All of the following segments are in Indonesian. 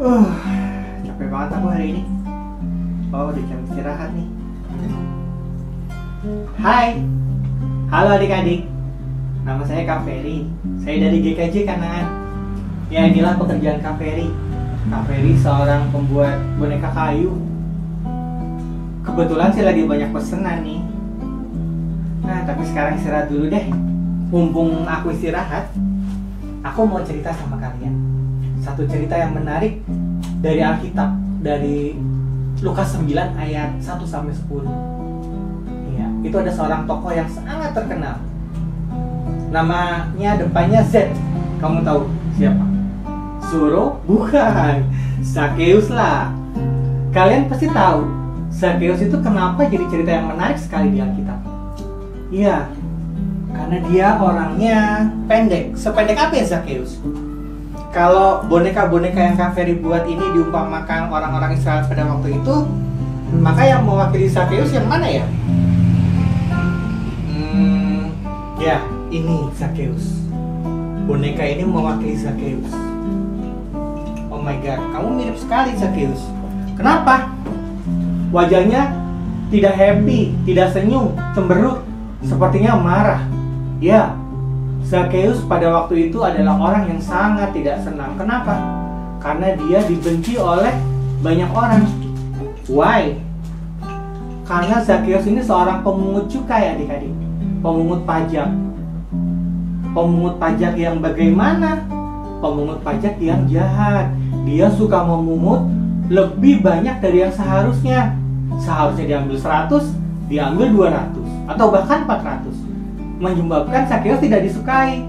Uh, Capek banget aku hari ini. Oh, udah jam istirahat nih. Hai, halo adik-adik. Nama saya Kak Ferry. Saya dari GKJ Kanaan. Ya, inilah pekerjaan Kak Ferry. Kak Ferry seorang pembuat boneka kayu. Kebetulan sih lagi banyak pesanan nih. Nah, tapi sekarang istirahat dulu deh. Mumpung aku istirahat, aku mau cerita sama kalian satu cerita yang menarik dari Alkitab, dari Lukas 9 ayat 1 sampai 10. Iya, itu ada seorang tokoh yang sangat terkenal. Namanya depannya Z. Kamu tahu siapa? Suro? Bukan. Zakheus lah. Kalian pasti tahu Zakheus itu kenapa jadi cerita yang menarik sekali di Alkitab. Iya, karena dia orangnya pendek. Sependek apa ya Zakheus? Kalau boneka-boneka yang Kak Ferry buat ini diumpamakan orang-orang Israel pada waktu itu, maka yang mewakili Zakheus yang mana ya? Ya, ini Zakheus. Boneka ini mewakili Zakheus. Oh my god, kamu mirip sekali Zakheus. Kenapa? Wajahnya tidak happy, tidak senyum, cemberut, sepertinya marah. Ya, Zakheus pada waktu itu adalah orang yang sangat tidak senang. Kenapa? Karena dia dibenci oleh banyak orang. Why? Karena Zakheus ini seorang pemungut cukai, adik-adik. Pemungut pajak. Pemungut pajak yang bagaimana? Pemungut pajak yang jahat. Dia suka memungut lebih banyak dari yang seharusnya. Seharusnya diambil 100, diambil 200 atau bahkan 400. Menyebabkan Zakheus tidak disukai.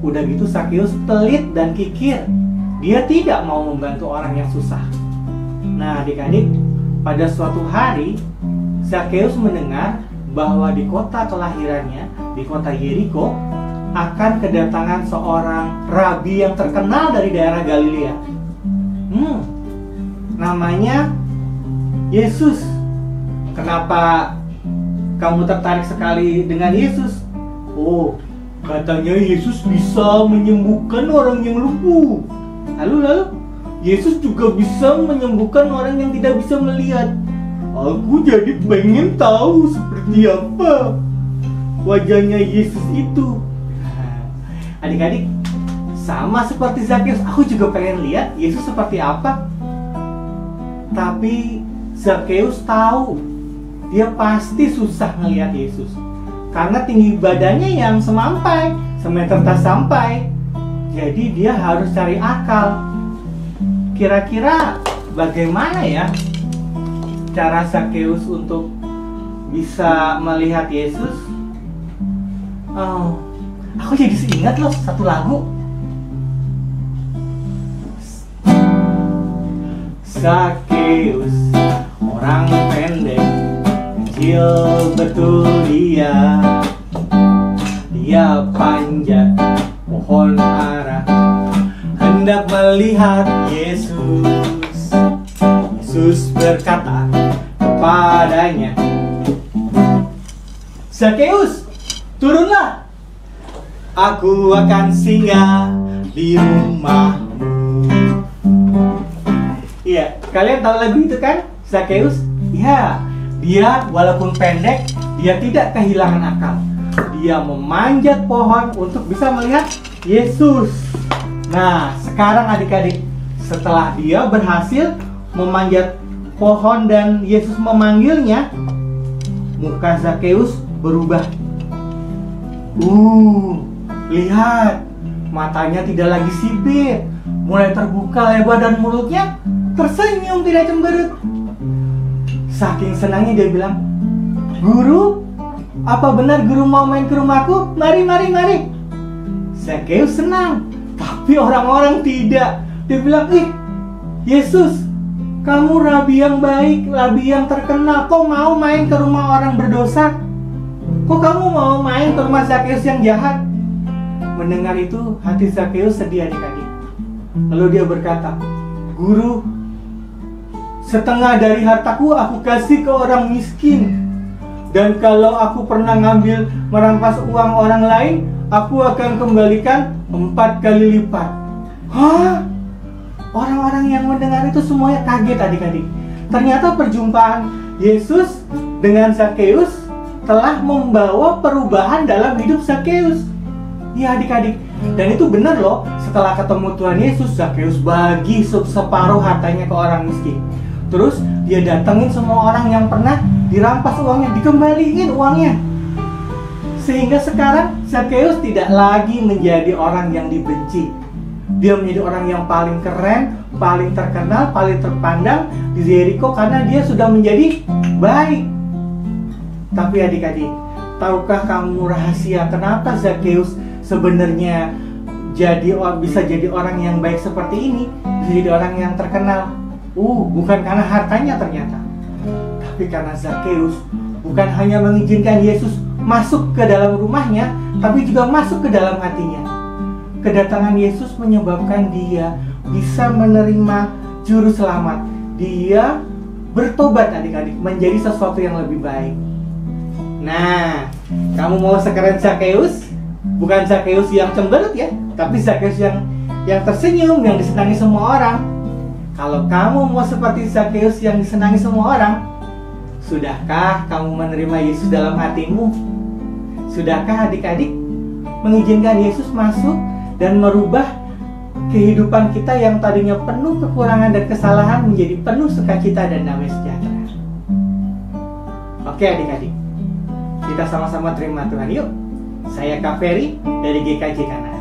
Udah gitu Zakheus pelit dan kikir. Dia tidak mau membantu orang yang susah. Nah, adik-adik, pada suatu hari Zakheus mendengar bahwa di kota kelahirannya, di kota Yeriko, akan kedatangan seorang rabi yang terkenal dari daerah Galilea. Namanya Yesus. Kenapa kamu tertarik sekali dengan Yesus? Oh, katanya Yesus bisa menyembuhkan orang yang lumpuh. Lalu Yesus juga bisa menyembuhkan orang yang tidak bisa melihat. Aku jadi pengen tahu seperti apa wajahnya Yesus itu. Adik-adik, sama seperti Zakheus, aku juga pengen lihat Yesus seperti apa. Tapi Zakheus tahu dia pasti susah ngelihat Yesus karena tinggi badannya yang semampai, semeter tas sampai. Jadi dia harus cari akal. Kira-kira bagaimana ya cara Zakheus untuk bisa melihat Yesus? Oh, aku jadi ingat loh satu lagu. Zakheus, orang pendek, kecil betul dia. Dia panjat pohon ara, hendak melihat Yesus. Yesus berkata kepadanya, Zakheus, turunlah. Aku akan singgah di rumahmu. Iya, kalian tahu lagu itu kan? Zakheus? Ya, dia walaupun pendek, dia tidak kehilangan akal. Dia memanjat pohon untuk bisa melihat Yesus. Nah, sekarang adik-adik, setelah dia berhasil memanjat pohon dan Yesus memanggilnya, muka Zakheus berubah. Lihat, matanya tidak lagi sipit, mulai terbuka lebar dan mulutnya tersenyum tidak cemberut. Saking senangnya dia bilang, Guru, apa benar Guru mau main ke rumahku? Mari. Zakheus senang, tapi orang-orang tidak. Dia bilang, Yesus, kamu rabi yang baik, rabi yang terkenal, kok mau main ke rumah orang berdosa? Kok kamu mau main ke rumah Zakheus yang jahat? Mendengar itu, hati Zakheus sedih, adik-adik. Lalu dia berkata, Guru, setengah dari hartaku aku kasih ke orang miskin. Dan kalau aku pernah merampas uang orang lain, aku akan kembalikan 4 kali lipat. Hah? Orang-orang yang mendengar itu semuanya kaget adik-adik. Ternyata perjumpaan Yesus dengan Zakheus telah membawa perubahan dalam hidup Zakheus. Ya adik-adik, dan itu benar loh. Setelah ketemu Tuhan Yesus, Zakheus bagi separuh hartanya ke orang miskin. Terus dia datengin semua orang yang pernah dirampas uangnya, dikembaliin uangnya. Sehingga sekarang Zakheus tidak lagi menjadi orang yang dibenci. Dia menjadi orang yang paling keren, paling terkenal, paling terpandang di Jericho karena dia sudah menjadi baik. Tapi adik-adik, tahukah kamu rahasia kenapa Zakheus sebenarnya bisa jadi orang yang baik seperti ini, bisa jadi orang yang terkenal? Bukan karena hartanya ternyata, tapi karena Zakheus bukan hanya mengizinkan Yesus masuk ke dalam rumahnya, tapi juga masuk ke dalam hatinya. Kedatangan Yesus menyebabkan dia bisa menerima juru selamat. Dia bertobat adik-adik, menjadi sesuatu yang lebih baik. Nah, kamu mau sekeren Zakheus? Bukan Zakheus yang cemberut ya, tapi Zakheus yang tersenyum, yang disenangi semua orang. Kalau kamu mau seperti Zakheus yang disenangi semua orang, sudahkah kamu menerima Yesus dalam hatimu? Sudahkah adik-adik mengizinkan Yesus masuk dan merubah kehidupan kita yang tadinya penuh kekurangan dan kesalahan menjadi penuh sukacita dan damai sejahtera? Oke adik-adik, kita sama-sama terima Tuhan yuk. Saya Kak Ferry dari GKJ Kanan.